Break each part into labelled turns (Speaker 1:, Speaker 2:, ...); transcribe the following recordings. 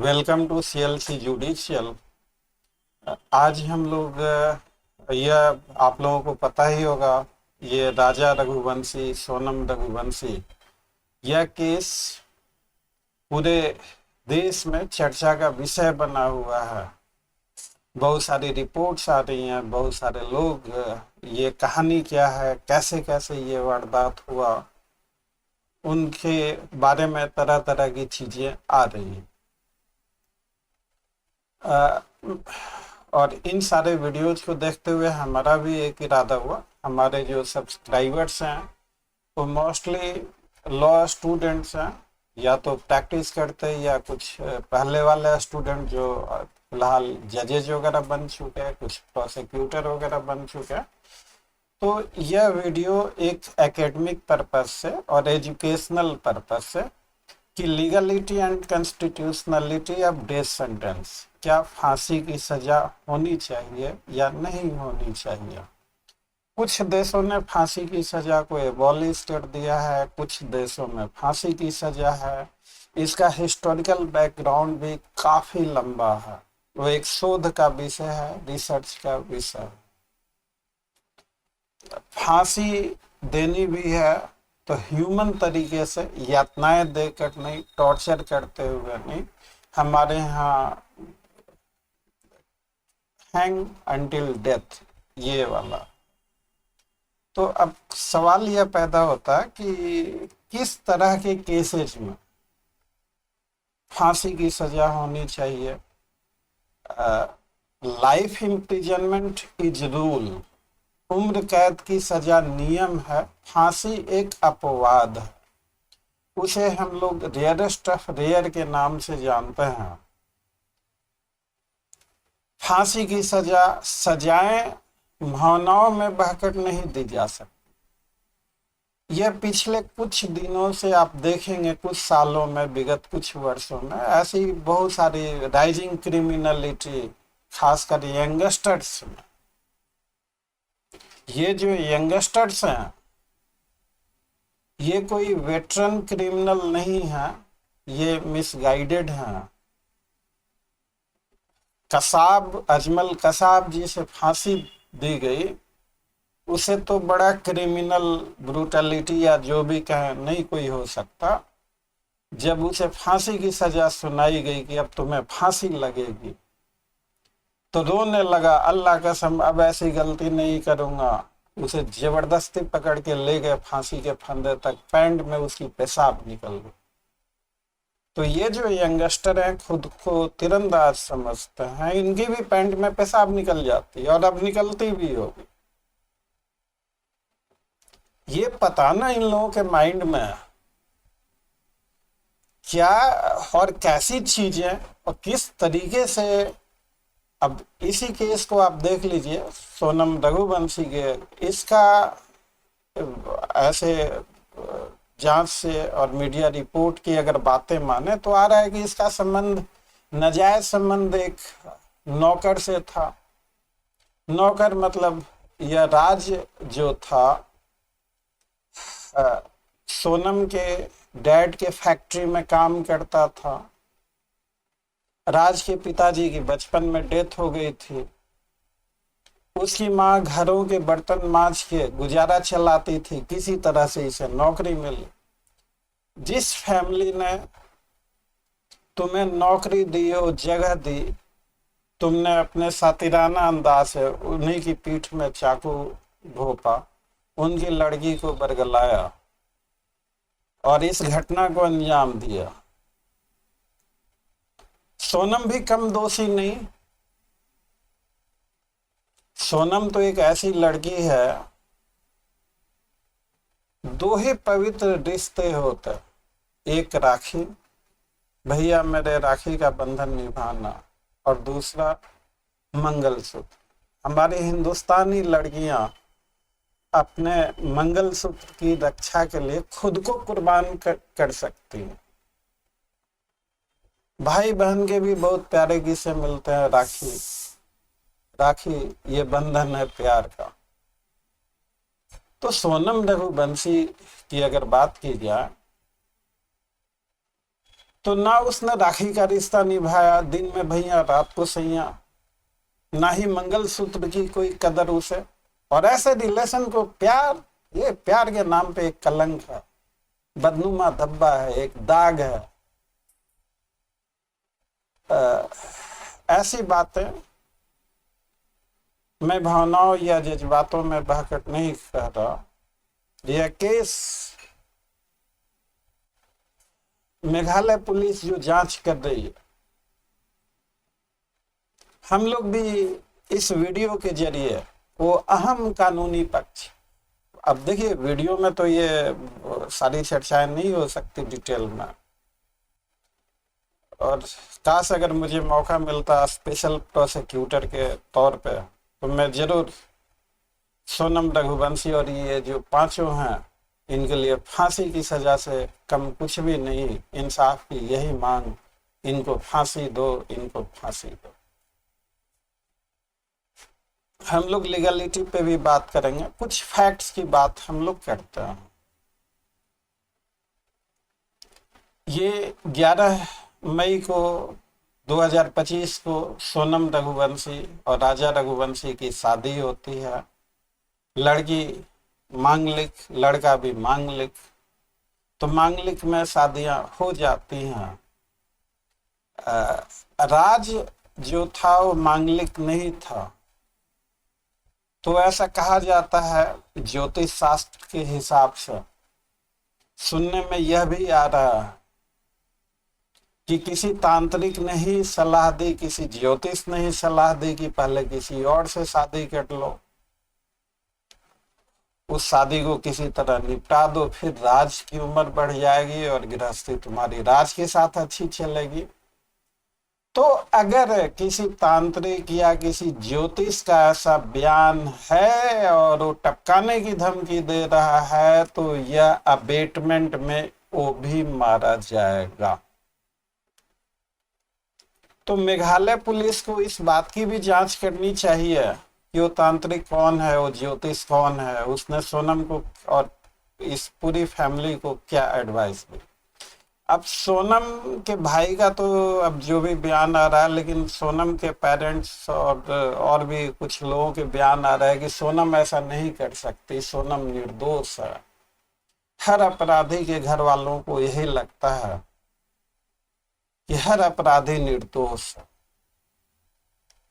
Speaker 1: Welcome to CLC judicial. आज हम लोग यह आप लोगों को पता ही होगा, ये राजा रघुवंशी सोनम रघुवंशी यह केस पूरे देश में चर्चा का विषय बना हुआ है। बहुत सारी रिपोर्ट्स आ रही हैं, बहुत सारे लोग ये कहानी क्या है, कैसे कैसे ये वारदात हुआ, उनके बारे में तरह तरह की चीजें आ रही हैं। और इन सारे वीडियोज को देखते हुए हमारा भी एक इरादा हुआ। हमारे जो सब्सक्राइबर्स हैं वो मोस्टली लॉ स्टूडेंट्स हैं, या तो प्रैक्टिस करते हैं या कुछ पहले वाले स्टूडेंट जो फिलहाल जजेज वगैरह बन चुके हैं, कुछ प्रोसिक्यूटर वगैरह बन चुके हैं। तो यह वीडियो एक एकेडमिक पर्पस से और एजुकेशनल पर्पस से कि legality and constitutionality of death sentence, क्या फांसी की सजा होनी चाहिए या नहीं होनी चाहिए। कुछ देशों ने फांसी की सजा को एबॉलिश कर दिया है, कुछ देशों में फांसी की सजा है। इसका हिस्टोरिकल बैकग्राउंड भी काफी लंबा है, वो एक शोध का विषय है, रिसर्च का विषय है। फांसी देनी भी है तो ह्यूमन तरीके से, यातनाएं देकर नहीं, टॉर्चर करते हुए नहीं। हमारे यहाँ हैंग अंटिल डेथ, ये वाला। तो अब सवाल यह पैदा होता है कि किस तरह के केसेस में फांसी की सजा होनी चाहिए। लाइफ इम्प्रिजनमेंट इज रूल, उम्र कैद की सजा नियम है, फांसी एक अपवाद है। उसे हम लोग रेयरेस्ट ऑफ रेयर के नाम से जानते हैं। फांसी की सजा, सजाएं भावनाओं में बहकर नहीं दी जा सकती। यह पिछले कुछ दिनों से आप देखेंगे, कुछ सालों में, विगत कुछ वर्षों में ऐसी बहुत सारी राइजिंग क्रिमिनलिटी, खासकर यंगस्टर्स में। ये जो यंगस्टर्स हैं ये कोई वेटरन क्रिमिनल नहीं है, ये मिसगाइडेड हैं। कसाब, अजमल कसाब जी से फांसी दी गई, उसे तो बड़ा क्रिमिनल ब्रूटलिटी या जो भी कहें नहीं कोई हो सकता। जब उसे फांसी की सजा सुनाई गई कि अब तुम्हें फांसी लगेगी, तो रोने लगा, अल्लाह कसम अब ऐसी गलती नहीं करूंगा। उसे जबरदस्ती पकड़ के ले गए फांसी के फंदे तक, पैंट में उसकी पेशाब निकल गई। तो ये जो यंगस्टर हैं खुद को तीरंदाज समझते हैं, इनकी भी पैंट में पेशाब निकल जाती है और अब निकलती भी होगी। ये पता ना इन लोगों के माइंड में क्या और कैसी चीजें और किस तरीके से। अब इसी केस को आप देख लीजिए, सोनम रघुवंशी के, इसका ऐसे जांच से और मीडिया रिपोर्ट की अगर बातें माने तो आ रहा है कि इसका संबंध, नाजायज संबंध एक नौकर से था। नौकर मतलब यह राज जो था सोनम के डैड के फैक्ट्री में काम करता था। राज के पिताजी की बचपन में डेथ हो गई थी। उसकी माँ घरों के बर्तन मांज के गुजारा चलाती थी, किसी तरह से इसे नौकरी मिली। जिस फैमिली ने तुम्हें नौकरी दी, वो जगह दी, तुमने अपने सातिराना अंदाज से उन्हीं की पीठ में चाकू घोंपा, उनकी लड़की को बरगलाया और इस घटना को अंजाम दिया। सोनम भी कम दोषी नहीं। सोनम तो एक ऐसी लड़की है, दो ही पवित्र रिश्ते होते, एक राखी, भैया मेरे राखी का बंधन निभाना, और दूसरा मंगलसूत्र। हमारी हिंदुस्तानी लड़कियां अपने मंगलसूत्र की रक्षा के लिए खुद को कुर्बान कर सकती हैं। भाई बहन के भी बहुत प्यारे किस्से मिलते हैं। राखी, राखी ये बंधन है प्यार का। तो सोनम रघुवंशी की अगर बात की जाए तो ना उसने राखी का रिश्ता निभाया, दिन में भैया रात को सैया, ना ही मंगलसूत्र की कोई कदर उसे। और ऐसे रिलेशन को प्यार, ये प्यार के नाम पे एक कलंक है, बदनुमा धब्बा है, एक दाग है। ऐसी बातें मैं भावनाओं या जज्बातों में बहकर नहीं कह रहा। यह केस मेघालय पुलिस जो जांच कर रही है, हम लोग भी इस वीडियो के जरिए वो अहम कानूनी पक्ष, अब देखिए वीडियो में तो ये सारी चर्चाएं नहीं हो सकती डिटेल में, और काश अगर मुझे मौका मिलता स्पेशल प्रोसिक्यूटर के तौर पे, तो मैं जरूर सोनम रघुवंशी और ये जो पांचों हैं, इनके लिए फांसी की सजा से कम कुछ भी नहीं। इंसाफ की यही मांग, इनको फांसी दो, इनको फांसी दो। हम लोग लीगलिटी पे भी बात करेंगे, कुछ फैक्ट्स की बात हम लोग करते हैं। ये 11 मई को 2025 को सोनम रघुवंशी और राजा रघुवंशी की शादी होती है। लड़की मांगलिक, लड़का भी मांगलिक, तो मांगलिक में शादियां हो जाती हैं। राज जो था वो मांगलिक नहीं था, तो ऐसा कहा जाता है ज्योतिष शास्त्र के हिसाब से। सुनने में यह भी आ रहा है कि किसी तांत्रिक ने ही सलाह दी, किसी ज्योतिष ने ही सलाह दी कि पहले किसी और से शादी कर लो, उस शादी को किसी तरह निपटा दो, फिर राज की उम्र बढ़ जाएगी और गृहस्थी तुम्हारी राज के साथ अच्छी चलेगी। तो अगर किसी तांत्रिक या किसी ज्योतिष का ऐसा बयान है और वो टपकाने की धमकी दे रहा है, तो यह अबेटमेंट में वो भी मारा जाएगा। तो मेघालय पुलिस को इस बात की भी जांच करनी चाहिए कि वो तांत्रिक कौन है, वो ज्योतिष कौन है, उसने सोनम को और इस पूरी फैमिली को क्या एडवाइस दी। अब सोनम के भाई का तो अब जो भी बयान आ रहा है, लेकिन सोनम के पेरेंट्स और भी कुछ लोगों के बयान आ रहा है कि सोनम ऐसा नहीं कर सकती, सोनम निर्दोष है। हर अपराधी के घर वालों को यही लगता है कि हर अपराधी निर्दोष है।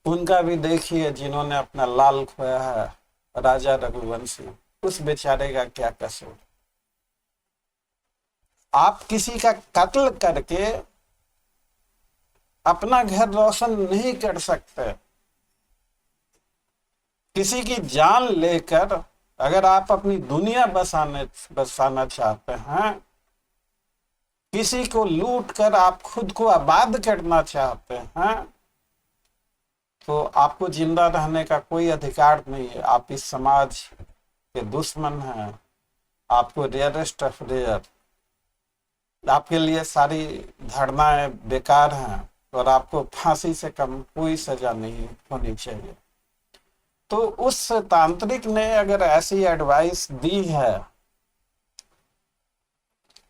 Speaker 1: उनका भी देखिए, जिन्होंने अपना लाल खोया है, राजा रघुवंशी, उस बेचारे का क्या कसूर। आप किसी का कत्ल करके अपना घर रोशन नहीं कर सकते। किसी की जान लेकर अगर आप अपनी दुनिया बसाना चाहते हैं, किसी को लूट कर आप खुद को आबाद करना चाहते हैं, तो आपको जिंदा रहने का कोई अधिकार नहीं है। आप इस समाज के दुश्मन हैं, आपको रेयरेस्ट ऑफ रेयर, आपके लिए सारी धारणाएं बेकार हैं और आपको फांसी से कम कोई सजा नहीं होनी चाहिए। तो उस तांत्रिक ने अगर ऐसी एडवाइस दी है,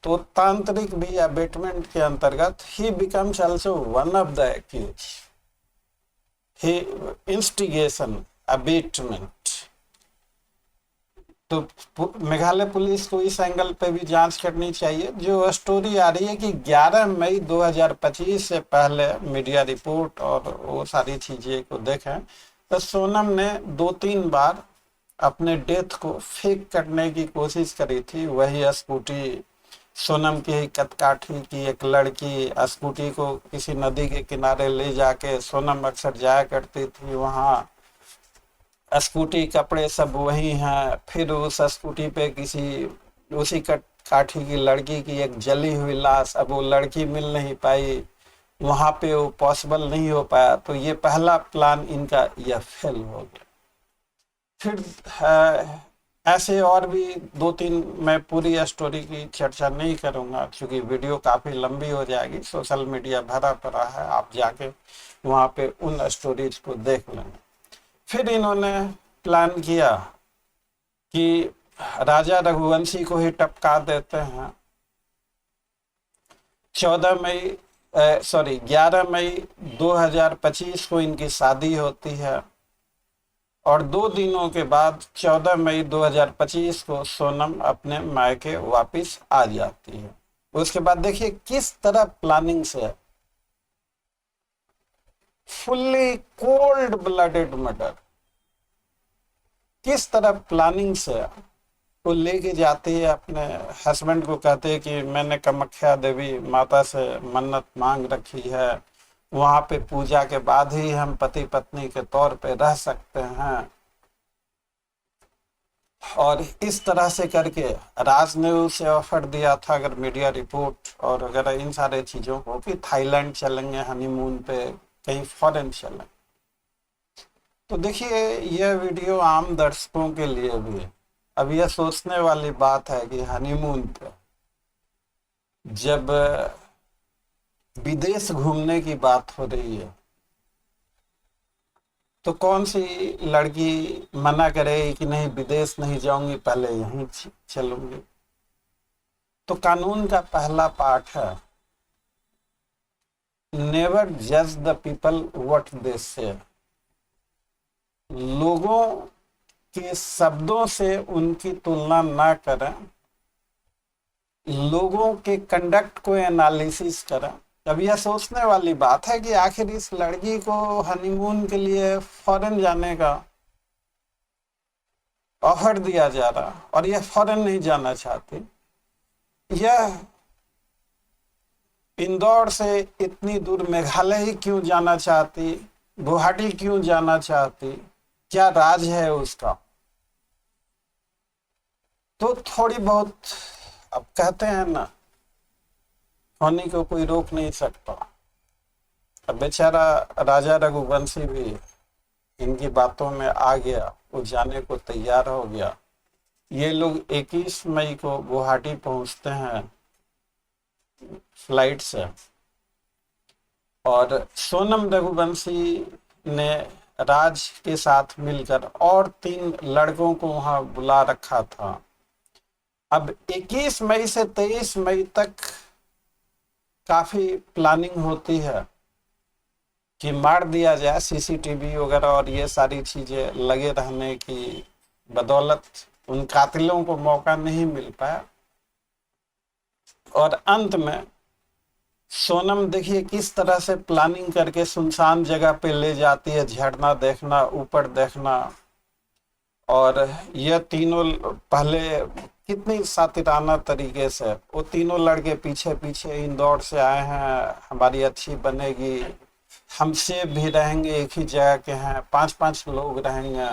Speaker 1: तो तांत्रिक भी अबेटमेंट के अंतर्गत he becomes also one of the accused, he instigation abetment. तो मेघालय पुलिस को इस एंगल पे भी जांच करनी चाहिए। जो स्टोरी आ रही है कि 11 मई 2025 से पहले मीडिया रिपोर्ट और वो सारी चीजें को देखें, तो सोनम ने 2-3 बार अपने डेथ को फेक करने की कोशिश करी थी। वही स्कूटी, सोनम की ही कदकाठी की एक लड़की स्कूटी को किसी नदी के किनारे ले जाके, सोनम अक्सर जाया करती थी वहाँ, स्कूटी कपड़े सब वही हैं। फिर उस स्कूटी पे किसी उसी काठी की लड़की की एक जली हुई लाश, अब वो लड़की मिल नहीं पाई, वहां पे वो पॉसिबल नहीं हो पाया, तो ये पहला प्लान इनका यह फेल हो गया। फिर ऐसे और भी 2-3, मैं पूरी स्टोरी की चर्चा नहीं करूंगा क्योंकि वीडियो काफी लंबी हो जाएगी। सोशल मीडिया भरा पड़ा है, आप जाके वहां पे उन स्टोरीज को देख लेंगे। फिर इन्होंने प्लान किया कि राजा रघुवंशी को ही टपका देते हैं। 14 मई 11 मई 2025 को इनकी शादी होती है और 2 दिनों के बाद 14 मई 2025 को सोनम अपने मायके वापस आ जाती है। उसके बाद देखिए किस तरह प्लानिंग से, फुल्ली कोल्ड ब्लडेड मर्डर, किस तरह प्लानिंग से वो लेके जाती है। अपने हस्बैंड को कहते हैं कि मैंने कामाख्या देवी माता से मन्नत मांग रखी है, वहां पे पूजा के बाद ही हम पति पत्नी के तौर पे रह सकते हैं। और इस तरह से करके राज ने उसे ऑफर दिया था, अगर मीडिया रिपोर्ट और वगैरह इन सारे चीजों को, कि थाईलैंड चलेंगे हनीमून पे, कहीं फॉरेन चलेंगे। तो देखिए यह वीडियो आम दर्शकों के लिए भी है। अब यह सोचने वाली बात है कि हनीमून पे जब विदेश घूमने की बात हो रही है तो कौन सी लड़की मना करे कि नहीं विदेश नहीं जाऊंगी, पहले यहीं चलूंगी। तो कानून का पहला पाठ है, नेवर जज द पीपल व्हाट दे से। लोगों के शब्दों से उनकी तुलना ना करें, लोगों के कंडक्ट को एनालिसिस करें। अब यह सोचने वाली बात है कि आखिर इस लड़की को हनीमून के लिए फॉरेन जाने का ऑफर दिया जा रहा और यह फॉरेन नहीं जाना चाहती। यह इंदौर से इतनी दूर मेघालय ही क्यों जाना चाहती, गुवाहाटी क्यों जाना चाहती, क्या राज है उसका। तो थोड़ी बहुत, अब कहते हैं ना, होने को कोई रोक नहीं सकता। अब बेचारा राजा रघुवंशी भी इनकी बातों में आ गया, वो जाने को तैयार हो गया। ये लोग 21 मई को गुवाहाटी पहुंचते हैं फ्लाइट से और सोनम रघुवंशी ने राज के साथ मिलकर और 3 लड़कों को वहां बुला रखा था। अब 21 मई से 23 मई तक काफी प्लानिंग होती है कि मार दिया जाए, सीसीटीवी वगैरह और ये सारी चीजें लगे रहने की बदौलत उन कातिलों को मौका नहीं मिल पाया। और अंत में सोनम देखिए किस तरह से प्लानिंग करके सुनसान जगह पे ले जाती है, झरना देखना, ऊपर देखना। और ये तीनों पहले कितनी सातिराना तरीके से, वो तीनों लड़के पीछे पीछे इंदौर से आए हैं, हमारी अच्छी बनेगी, हमसे भी रहेंगे, एक ही जगह के हैं, 5-5 लोग रहेंगे।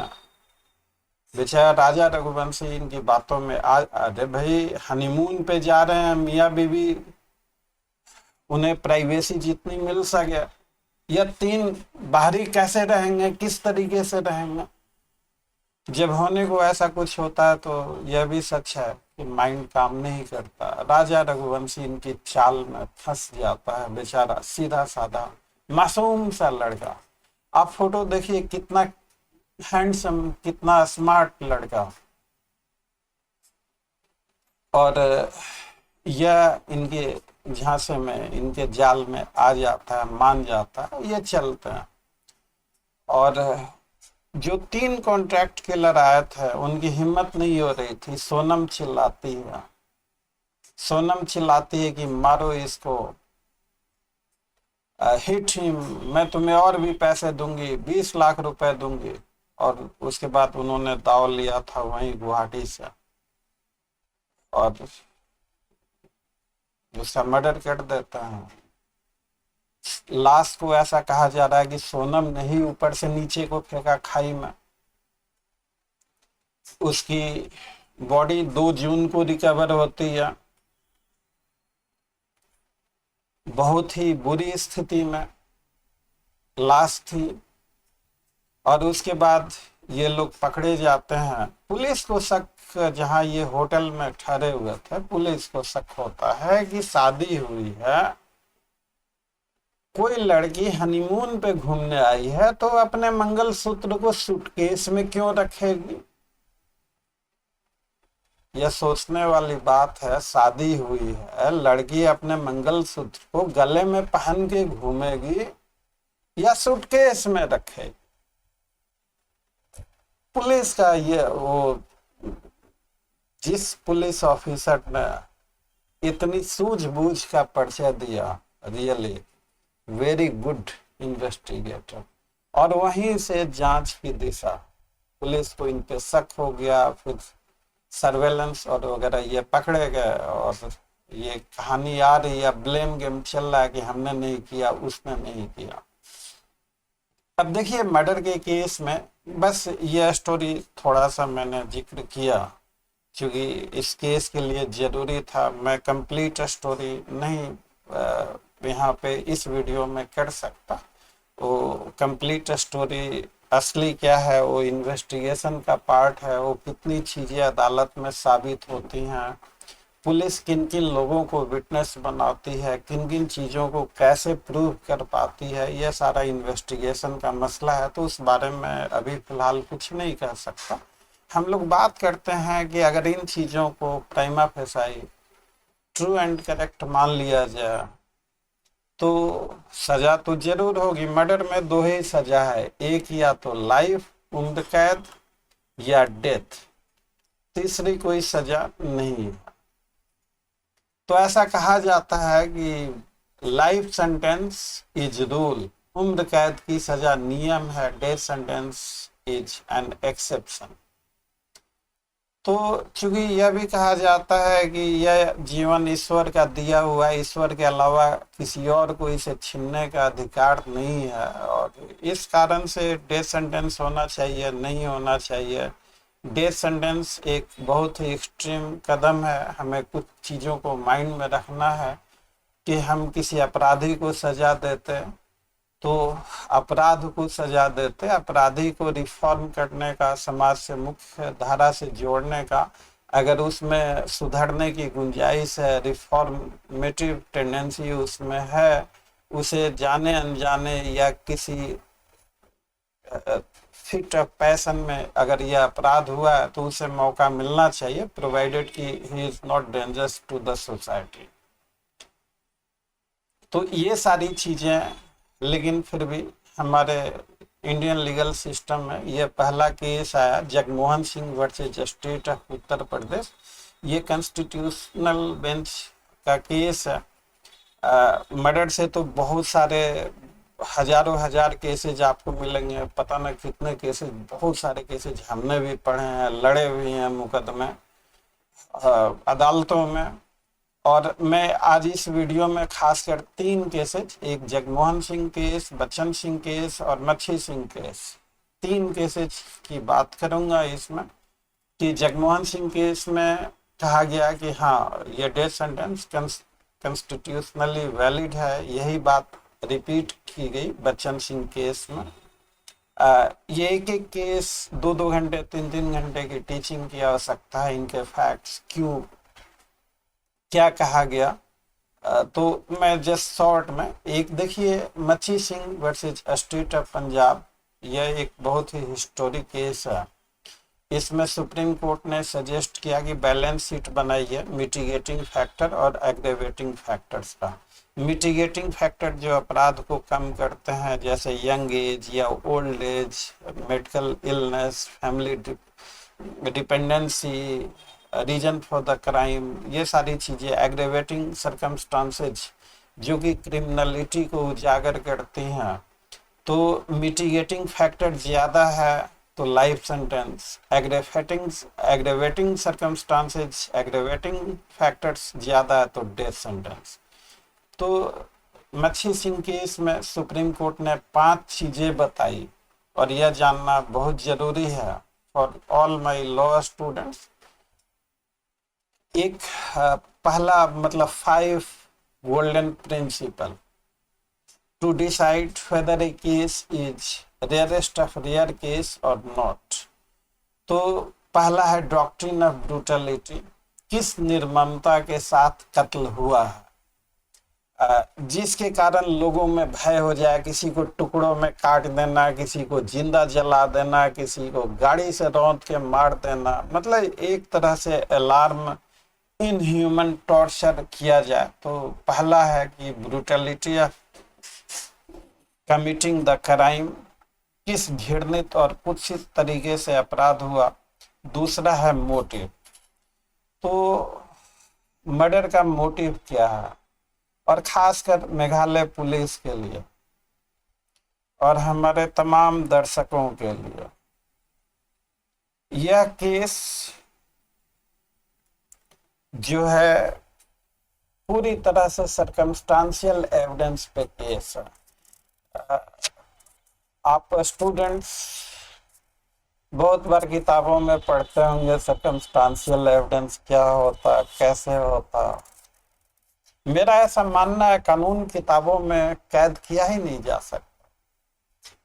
Speaker 1: बेचारा राजा रघुवंशी इनकी बातों में अरे भाई हनीमून पे जा रहे हैं मियाँ बीवी, उन्हें प्राइवेसी जितनी मिल सके। यह 3 बाहरी कैसे रहेंगे, किस तरीके से रहेंगे। जब होने को ऐसा कुछ होता है तो यह भी सच है कि माइंड काम नहीं करता। राजा रघुवंशी इनकी चाल में फंस जाता है, बेचारा सीधा साधा मासूम सा लड़का। आप फोटो देखिए, कितना हैंडसम, कितना स्मार्ट लड़का। और यह इनके झांसे में, इनके जाल में आ जाता है, मान जाता है, ये चलते हैं। और जो 3 कॉन्ट्रैक्ट किलर आए थे उनकी हिम्मत नहीं हो रही थी। सोनम चिल्लाती है, सोनम चिल्लाती है कि मारो इसको, हिट हिम, मैं तुम्हें और भी पैसे दूंगी, 20 लाख रुपए दूंगी। और उसके बाद उन्होंने दाव लिया था वहीं गुवाहाटी से और उसका मर्डर कर देता है। लाश को ऐसा कहा जा रहा है कि सोनम ने ही ऊपर से नीचे को फेंका खाई में। उसकी बॉडी 2 जून को रिकवर होती है, बहुत ही बुरी स्थिति में लाश थी। और उसके बाद ये लोग पकड़े जाते हैं। पुलिस को शक, जहां ये होटल में ठहरे हुए थे, पुलिस को शक होता है कि शादी हुई है, कोई लड़की हनीमून पे घूमने आई है तो अपने मंगलसूत्र को सूटकेस में क्यों रखेगी। यह सोचने वाली बात है, शादी हुई है, लड़की अपने मंगलसूत्र को गले में पहन के घूमेगी या सूटकेस में रखेगी। पुलिस का ये वो जिस पुलिस ऑफिसर ने इतनी सूझबूझ का परिचय दिया, रियली वेरी गुड इन्वेस्टिगेटर। और वहीं से जांच की दिशा, पुलिस को इन पे शक हो गया, फिर सर्वेलेंस और वगैरह ये पकड़े गए, और ये कहानी आ रही है, ब्लेम गेम चल रहा है कि हमने नहीं किया, उसने नहीं किया। अब देखिए मर्डर के केस में बस ये स्टोरी थोड़ा सा मैंने जिक्र किया क्योंकि इस केस के लिए जरूरी था। मैं कंप्लीट स्टोरी नहीं यहाँ पे इस वीडियो में कर सकता। वो कंप्लीट स्टोरी असली क्या है, वो इन्वेस्टिगेशन का पार्ट है, वो कितनी चीज़ें अदालत में साबित होती हैं, पुलिस किन किन लोगों को विटनेस बनाती है, किन किन चीज़ों को कैसे प्रूव कर पाती है, यह सारा इन्वेस्टिगेशन का मसला है। तो उस बारे में अभी फ़िलहाल कुछ नहीं कह सकता। हम लोग बात करते हैं कि अगर इन चीज़ों को prima facie true and correct मान लिया जाए तो सज़ा तो जरूर होगी। मर्डर में दो ही सज़ा है, एक या तो लाइफ उम्र कैद या डेथ, तीसरी कोई सज़ा नहीं है। तो ऐसा कहा जाता है कि लाइफ सेंटेंस इज रूल, उम्र कैद की सज़ा नियम है, death sentence is an exception. तो चूंकि यह भी कहा जाता है कि यह जीवन ईश्वर का दिया हुआ है, ईश्वर के अलावा किसी और को इसे छीनने का अधिकार नहीं है, और इस कारण से डेथ सेंटेंस होना चाहिए, नहीं होना चाहिए। डेथ सेंटेंस एक बहुत ही एक्सट्रीम कदम है। हमें कुछ चीज़ों को माइंड में रखना है कि हम किसी अपराधी को सजा देते तो अपराध को सजा देते, अपराधी को रिफॉर्म करने का, समाज से मुख्य धारा से जोड़ने का, अगर उसमें सुधरने की गुंजाइश है, रिफॉर्मेटिव टेंडेंसी उसमें है, उसे जाने अनजाने या किसी फिट ऑफ पैशन में अगर यह अपराध हुआ है तो उसे मौका मिलना चाहिए, प्रोवाइडेड कि he is not dangerous to the society. तो ये सारी चीज़ें, लेकिन फिर भी हमारे इंडियन लीगल सिस्टम में ये पहला केस आया Jagmohan Singh versus state of Uttar Pradesh. ये कॉन्स्टिट्यूशनल बेंच का केस है। मर्डर से तो बहुत सारे हजारों हजार केसेज आपको मिलेंगे, पता न कितने केसेज, बहुत सारे केसेज हमने भी पढ़े हैं, लड़े हुए हैं मुकदमे अदालतों में। और मैं आज इस वीडियो में खासकर 3 केसेज, एक जगमोहन सिंह केस, बच्चन सिंह केस और मच्छी सिंह केस, 3 केसेज की बात करूंगा इसमें। कि जगमोहन सिंह केस में कहा गया कि हाँ ये डेथ सेंटेंस कॉन्स्टिट्यूशनली वैलिड है, यही बात रिपीट की गई बच्चन सिंह केस में। ये एक एक केस 2-2 घंटे 3-3 घंटे की टीचिंग की आवश्यकता है, इनके फैक्ट्स क्यों क्या कहा गया। तो मैं जस्ट शॉर्ट में एक देखिए, मच्छी Singh versus state of Punjab, यह एक बहुत ही हिस्टोरिक केस है। इसमें सुप्रीम कोर्ट ने सजेस्ट किया कि बैलेंस शीट बनाइए मिटिगेटिंग फैक्टर और एग्रेवेटिंग फैक्टर्स का। मिटिगेटिंग फैक्टर जो अपराध को कम करते हैं, जैसे यंग एज या old age, medical illness, family dependency, reason for the crime, ये सारी चीज़ें। एग्रेवेटिंग सर्कमस्टांसेज जो कि क्रिमिनलिटी को उजागर करती हैं, तो मिटिगेटिंग फैक्टर ज़्यादा है तो life sentence, aggravating circumstances, aggravating factors ज़्यादा है तो डेथ सेंटेंस। तो मच्छी सिंह केस में सुप्रीम कोर्ट ने 5 चीज़ें बताई, और यह जानना बहुत ज़रूरी है for all my law students. एक पहला मतलब 5 golden principle to decide whether a case is rarest of rare case और नॉट। तो पहला है डॉक्ट्रिन ऑफ ब्रूटलिटी, किस निर्ममता के साथ कत्ल हुआ है। जिसके कारण लोगों में भय हो जाए, किसी को टुकड़ों में काट देना, किसी को जिंदा जला देना, किसी को गाड़ी से रौंद के मार देना, मतलब एक तरह से अलार्म, इनह्यूमन टॉर्चर किया जाए। तो पहला है कि brutality of committing the crime, किस घृणित और कुत्सित तरीके से अपराध हुआ। दूसरा है मोटिव, तो मर्डर का मोटिव क्या है, और खासकर मेघालय पुलिस के लिए और हमारे तमाम दर्शकों के लिए यह केस जो है पूरी तरह से सरकमस्टांशियल एविडेंस पे केस है। आप स्टूडेंट्स बहुत बार किताबों में पढ़ते होंगे सरकमस्टांशियल एविडेंस क्या होता, कैसे होता। मेरा ऐसा मानना है कानून किताबों में कैद किया ही नहीं जा सकता।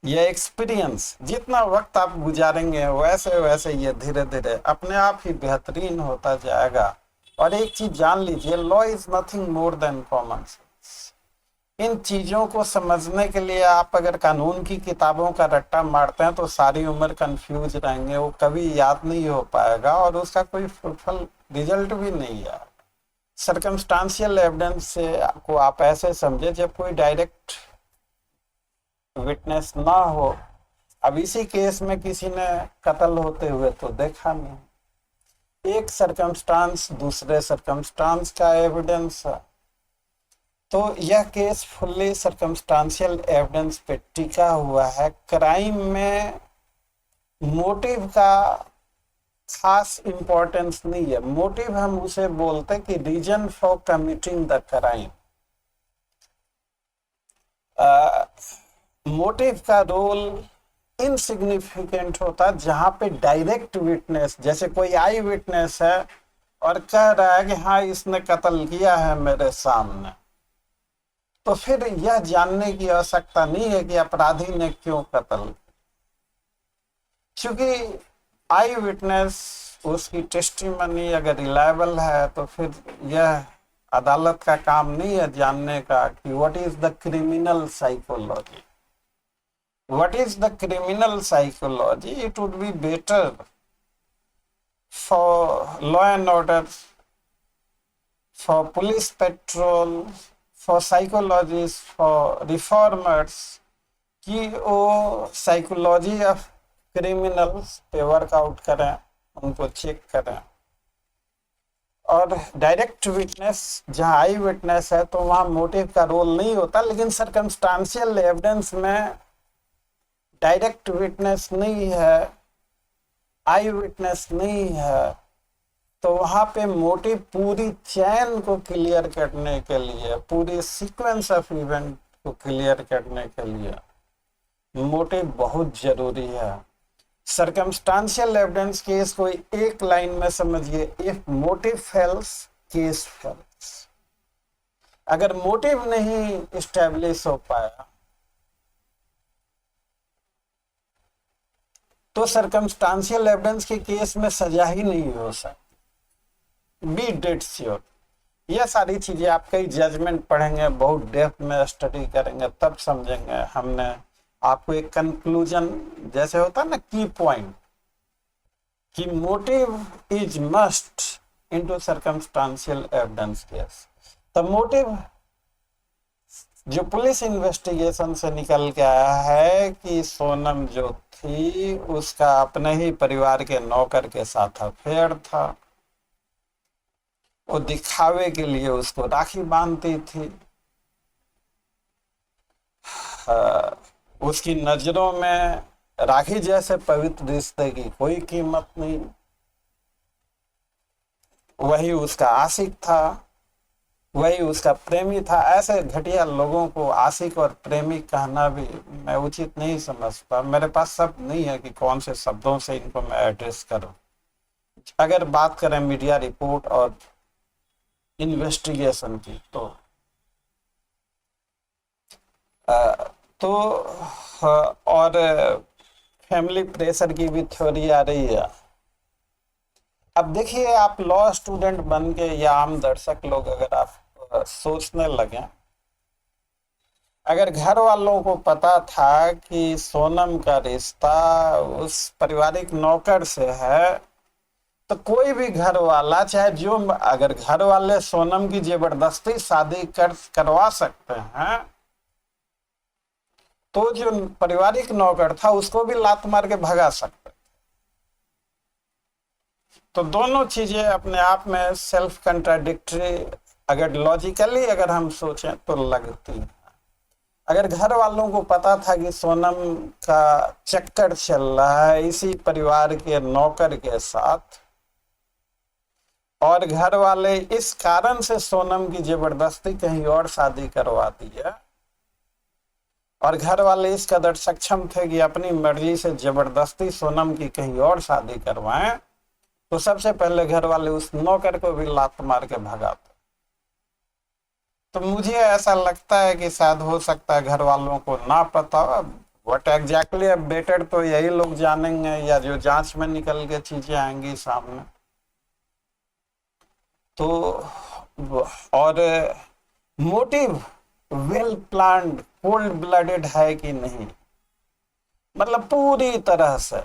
Speaker 1: यह एक्सपीरियंस, जितना वक्त आप गुजारेंगे वैसे वैसे ये धीरे धीरे अपने आप ही बेहतरीन होता जाएगा। और एक चीज जान लीजिए, law is nothing more than common sense. इन चीजों को समझने के लिए आप अगर कानून की किताबों का रट्टा मारते हैं तो सारी उम्र कंफ्यूज रहेंगे, वो कभी याद नहीं हो पाएगा और उसका कोई फ्रूटफुल रिजल्ट भी नहीं है। सर्कमस्टांशियल एविडेंस से आपको आप ऐसे समझे जब कोई डायरेक्ट विटनेस ना हो। अब इसी केस में किसी ने कत्ल होते हुए तो देखा नहीं, एक सर्कमस्टांस दूसरे सर्कमस्टांस का एविडेंस है। तो यह केस फुल्ली सर्कमस्टांशियल एविडेंस पे टिका हुआ है। क्राइम में मोटिव का खास इंपॉर्टेंस नहीं है। मोटिव हम उसे बोलते हैं कि reason for committing the crime. Motive का रोल इनसिग्निफिकेंट होता है जहां पे डायरेक्ट विटनेस, जैसे कोई आई विटनेस है और कह रहा है कि हाँ इसने कत्ल किया है मेरे सामने, तो फिर यह जानने की आवश्यकता नहीं है कि अपराधी ने क्यों कत्ल, क्योंकि आई विटनेस उसकी टेस्टिमनी अगर रिलायबल है तो फिर यह अदालत का काम नहीं है जानने का कि what is the criminal psychology. What is the criminal psychology? It would be better for law and order, for police petrol, for psychologist, for reformers कि वो साइकोलॉजी ऑफ क्रिमिनल्स पे वर्कआउट करें, उनको चेक करें। और डायरेक्ट विटनेस, जहां आई witness है तो वहां मोटिव का रोल नहीं होता, लेकिन सर्कमस्टांशियल एविडेंस में डायरेक्ट विटनेस नहीं है, आई विटनेस नहीं है, तो वहां पे मोटिव पूरी चैन को क्लियर करने के लिए, पूरी सीक्वेंस ऑफ इवेंट को क्लियर करने के लिए मोटिव बहुत जरूरी है। सर्कमस्टांशियल एविडेंस केस को एक लाइन में समझिए, if motive fails case fails. अगर मोटिव नहीं इस्टेब्लिश हो पाया तो सर्कमस्टांशियल एविडेंस के केस में सजा ही नहीं हो सकती। B dead sure. यह सारी चीजें आप कई जजमेंट पढ़ेंगे, बहुत डेप्थ में स्टडी करेंगे, तब समझेंगे। हमने आपको एक कंक्लूजन जैसे होता है ना, की पॉइंट, कि motive is must into circumstantial evidence case. तो मोटिव जो पुलिस इन्वेस्टिगेशन से निकल के आया है कि सोनम जो थी उसका अपने ही परिवार के नौकर के साथ अफेयर था, वो दिखावे के लिए उसको राखी बांधती थी। उसकी नजरों में राखी जैसे पवित्र रिश्ते की कोई कीमत नहीं। वही उसका आशिक था, वही उसका प्रेमी था। ऐसे घटिया लोगों को आशिक और प्रेमी कहना भी मैं उचित नहीं समझता। मेरे पास शब्द नहीं है कि कौन से शब्दों से इनको मैं एड्रेस करूं। अगर बात करें मीडिया रिपोर्ट और इन्वेस्टिगेशन की तो और फैमिली प्रेशर की भी थ्योरी आ रही है। अब देखिए, आप लॉ स्टूडेंट बन के या आम दर्शक लोग अगर आप सोचने लगे अगर घर वालों को पता था कि सोनम का रिश्ता उस पारिवारिक नौकर से है, तो कोई भी घर वाला, चाहे जो, अगर घर वाले सोनम की जबरदस्ती शादी करवा सकते हैं, तो जो पारिवारिक नौकर था उसको भी लात मार के भगा सकते। तो दोनों चीजें अपने आप में सेल्फ कंट्राडिक्टरी, अगर लॉजिकली अगर हम सोचें तो लगती है। अगर घर वालों को पता था कि सोनम का चक्कर चल रहा है इसी परिवार के नौकर के साथ, और घर वाले इस कारण से सोनम की जबरदस्ती कहीं और शादी करवा दी है, और घर वाले इस कदर सक्षम थे कि अपनी मर्जी से जबरदस्ती सोनम की कहीं और शादी करवाएं, तो सबसे पहले घर वाले उस नौकर को भी लात मार के भगाते। तो मुझे ऐसा लगता है कि शायद हो सकता है घर वालों को ना पता हो। व्हाट एग्जैक्टली अब बेटर तो यही लोग जानेंगे, या जो जांच में निकल के चीजें आएंगी सामने। तो और motive well planned cold blooded है कि नहीं, मतलब पूरी तरह से,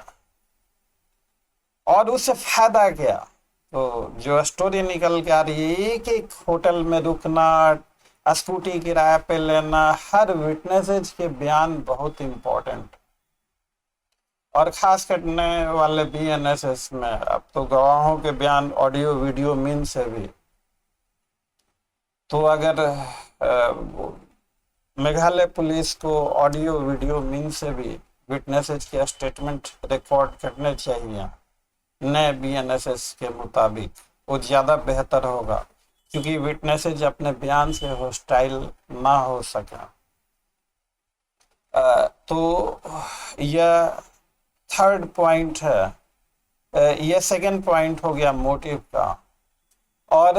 Speaker 1: और उससे फायदा क्या। तो जो स्टोरी निकल के आ रही है, एक एक होटल में रुकना, स्कूटी किराए पे लेना, हर विटनेसेज के बयान बहुत इंपॉर्टेंट, और खास करने वाले बीएनएसएस में अब तो गवाहों के बयान ऑडियो वीडियो मीन से भी। तो अगर मेघालय पुलिस को ऑडियो वीडियो मीन से भी विटनेसेज के स्टेटमेंट रिकॉर्ड करने चाहिए नए बीएनएसएस के मुताबिक, वो ज़्यादा बेहतर होगा, क्योंकि विटनेसेज अपने बयान से हॉस्टाइल ना हो सके। तो यह थर्ड पॉइंट है। यह सेकंड पॉइंट हो गया मोटिव का। और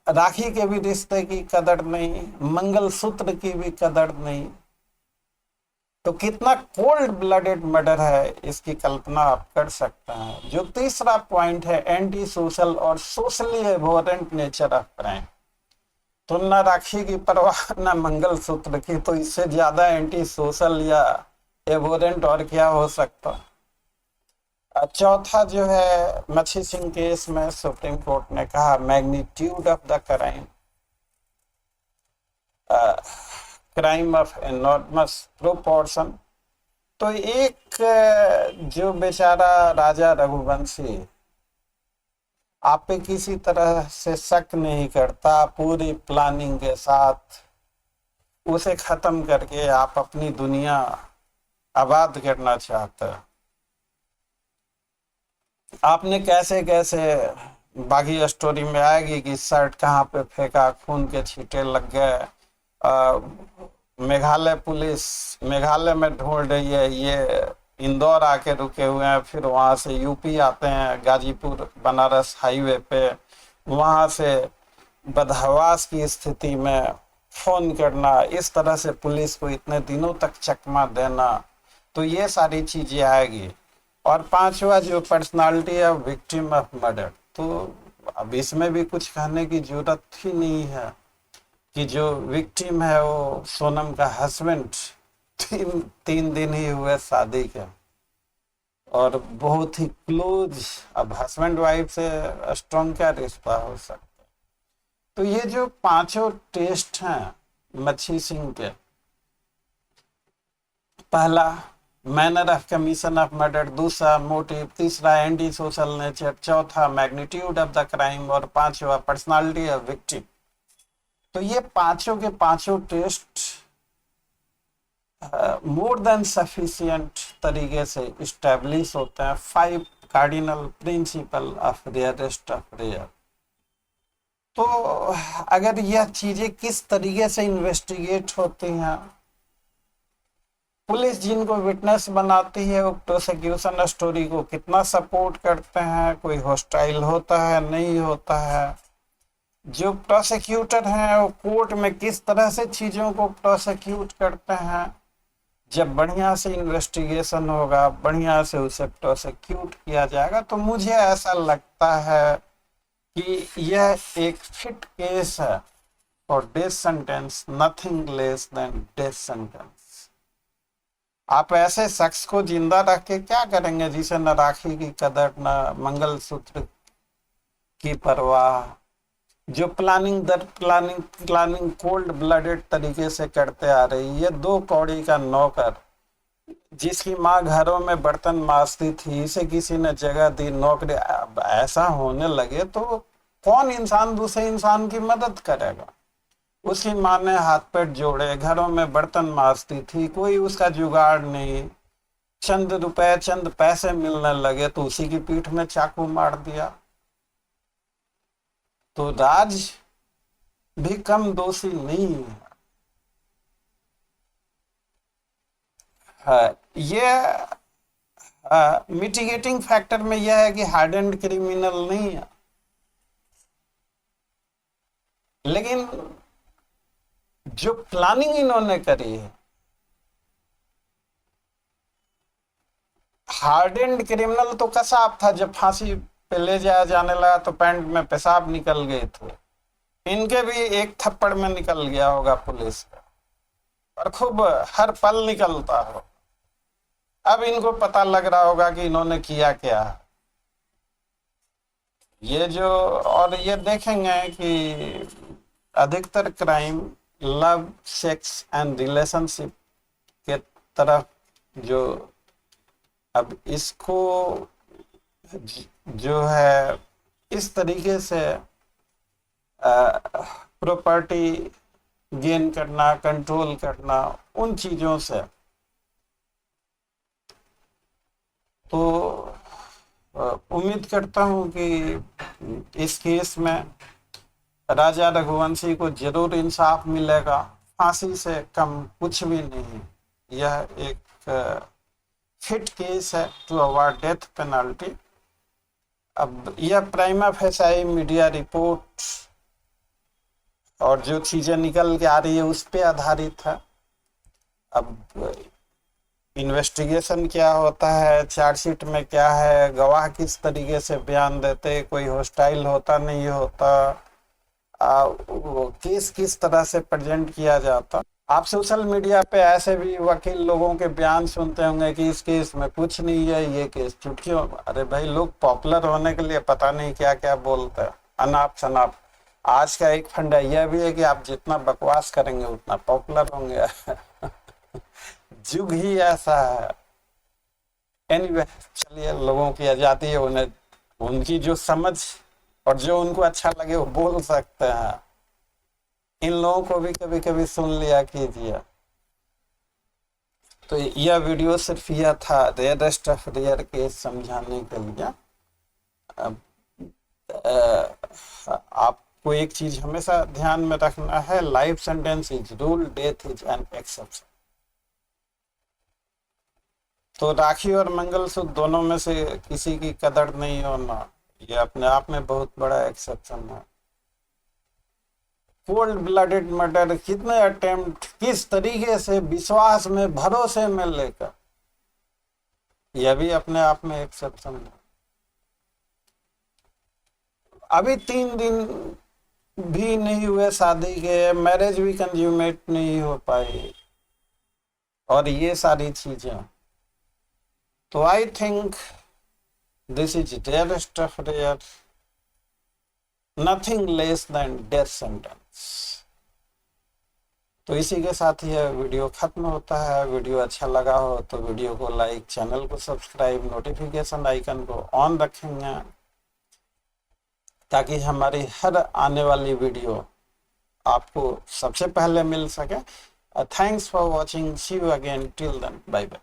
Speaker 1: राखी के भी रिश्ते की कदर नहीं, मंगलसूत्र की भी कदर नहीं, तो कितना कोल्ड ब्लडेड मर्डर है इसकी कल्पना आप कर सकते हैं। जो तीसरा पॉइंट है एंटी सोशल और socially aberrant nature of crime. तो न राखी की परवाह न मंगलसूत्र की, तो इससे ज्यादा एंटी सोशल या एबोरेंट और क्या हो सकता। चौथा जो है मच्छी सिंह केस में सुप्रीम कोर्ट ने कहा magnitude of the crime, crime of enormous proportion. तो एक जो बेचारा राजा रघुवंशी आप पे किसी तरह से शक नहीं करता, पूरी प्लानिंग के साथ उसे खत्म करके आप अपनी दुनिया आबाद करना चाहते हैं। आपने कैसे कैसे, बाकी स्टोरी में आएगी कि शर्ट कहाँ पे फेंका, खून के छींटे लग गए। मेघालय पुलिस मेघालय में ढूंढ रही है, ये इंदौर आके रुके हुए हैं, फिर वहाँ से यूपी आते हैं गाजीपुर बनारस हाईवे पे, वहाँ से बदहवास की स्थिति में फोन करना, इस तरह से पुलिस को इतने दिनों तक चकमा देना, तो ये सारी चीजें आएगी। और पांचवा जो पर्सनालिटी है विक्टिम ऑफ मर्डर, तो अब इसमें भी कुछ कहने की जरूरत ही नहीं है कि जो विक्टिम है वो सोनम का हस्बैंड, तीन दिन ही हुए शादी के, और बहुत ही क्लोज। अब हस्बैंड वाइफ से स्ट्रॉन्ग क्या रिश्ता हो सकता है। तो ये जो पांचों टेस्ट हैं मच्छी सिंह के, पहला manner of commission of murder, दूसरा मोटिव, तीसरा एंटी सोशल नेचर, चौथा मैग्नीट्यूड ऑफ द क्राइम, और पांचवा पर्सनालिटी ऑफ विक्टिम। तो ये पांचों के पांचों टेस्ट मोर देन सफिशिएंट तरीके से इस्टेब्लिश होते हैं। 5 cardinal principle of rarest of rare. तो अगर यह चीजें किस तरीके से इन्वेस्टिगेट होती हैं, पुलिस जिनको विटनेस बनाती है वो प्रोसिक्यूशन स्टोरी को कितना सपोर्ट करते हैं, कोई हॉस्टाइल होता है नहीं होता है, जो प्रोसिक्यूटर हैं वो कोर्ट में किस तरह से चीजों को प्रोसिक्यूट करते हैं। जब बढ़िया से इन्वेस्टिगेशन होगा, बढ़िया से उसे प्रोसिक्यूट किया जाएगा, तो मुझे ऐसा लगता है कि यह एक फिट केस है और death sentence nothing less than death sentence. आप ऐसे शख्स को जिंदा रख के क्या करेंगे जिसे न राखी की कदर न मंगलसूत्र की परवाह, जो प्लानिंग दर प्लानिंग कोल्ड ब्लडेड तरीके से करते आ रही। ये 2 कौड़ी का नौकर जिसकी माँ घरों में बर्तन मांजती थी, इसे किसी ने जगह दी नौकरी। अब ऐसा होने लगे तो कौन इंसान दूसरे इंसान की मदद करेगा। उसकी माँ ने हाथ पैर जोड़े, घरों में बर्तन मांजती थी, कोई उसका जुगाड़ नहीं। चंद रुपए चंद पैसे मिलने लगे तो उसी की पीठ में चाकू मार दिया। तो राज भी कम दोषी नहीं है। ये मिटिगेटिंग फैक्टर में यह है कि हार्डेंड क्रिमिनल नहीं है, लेकिन जो प्लानिंग इन्होंने करी है, हार्डेंड क्रिमिनल तो कसाब था, जब फांसी पे ले जाया जाने लगा तो पैंट में पेशाब निकल गए थे। इनके भी एक थप्पड़ में निकल गया होगा पुलिस का, और खूब हर पल निकलता हो। अब इनको पता लग रहा होगा कि इन्होंने किया क्या है। ये जो, और ये देखेंगे कि अधिकतर crime love, sex and relationship के तरफ जो, अब इसको जो है इस तरीके से प्रॉपर्टी गेन करना, कंट्रोल करना, उन चीजों से, तो उम्मीद करता हूं कि इस केस में राजा रघुवंशी को जरूर इंसाफ मिलेगा। फांसी से कम कुछ भी नहीं। यह एक फिट केस है टू अवॉइड डेथ पेनल्टी। अब यह प्राइमा फेसाई मीडिया रिपोर्ट और जो चीजें निकल के आ रही है उस पे आधारित है। अब इन्वेस्टिगेशन क्या होता है, चार्जशीट में क्या है, गवाह किस तरीके से बयान देते, कोई हॉस्टाइल होता नहीं होता, वो केस किस तरह से प्रेजेंट किया जाता। आप सोशल मीडिया पे ऐसे भी वकील लोगों के बयान सुनते होंगे कि इस केस में कुछ नहीं है, ये केस चुटकियों। अरे भाई, लोग पॉपुलर होने के लिए पता नहीं क्या क्या बोलते हैं, अनाप शनाप। आज का एक फंडा यह भी है कि आप जितना बकवास करेंगे उतना पॉपुलर होंगे। युग ही ऐसा है। एनीवे, चलिए, लोगों की आजादी है, उन्हें उनकी जो समझ और जो उनको अच्छा लगे वो बोल सकते हैं। इन लोगों को भी कभी कभी सुन लिया कीजिए। तो यह वीडियो सिर्फ यह था रेयरेस्ट ऑफ रेयर केस समझाने के लिए। आपको एक चीज हमेशा ध्यान में रखना है, life sentence is rule, death is an exception. तो राखी और मंगलसूत्र दोनों में से किसी की कदर नहीं होना, यह अपने आप में बहुत बड़ा एक्सेप्शन है। कोल्ड ब्लडेड मर्डर, कितने अटेम्प्ट, किस तरीके से, विश्वास में, भरोसे में लेकर, यह भी अपने आप में एक्सेप्शन है। अभी 3 दिन भी नहीं हुए शादी के, मैरिज भी कंज्यूमेट नहीं हो पाई, और ये सारी चीजें। तो I think this is rarest of rare, nothing less than death sentence. तो इसी के साथ यह वीडियो खत्म होता है। वीडियो अच्छा लगा हो तो वीडियो को लाइक, चैनल को सब्सक्राइब, नोटिफिकेशन आइकन को ऑन रखेंगे ताकि हमारी हर आने वाली वीडियो आपको सबसे पहले मिल सके। Thanks for watching, see you again, till then, bye bye.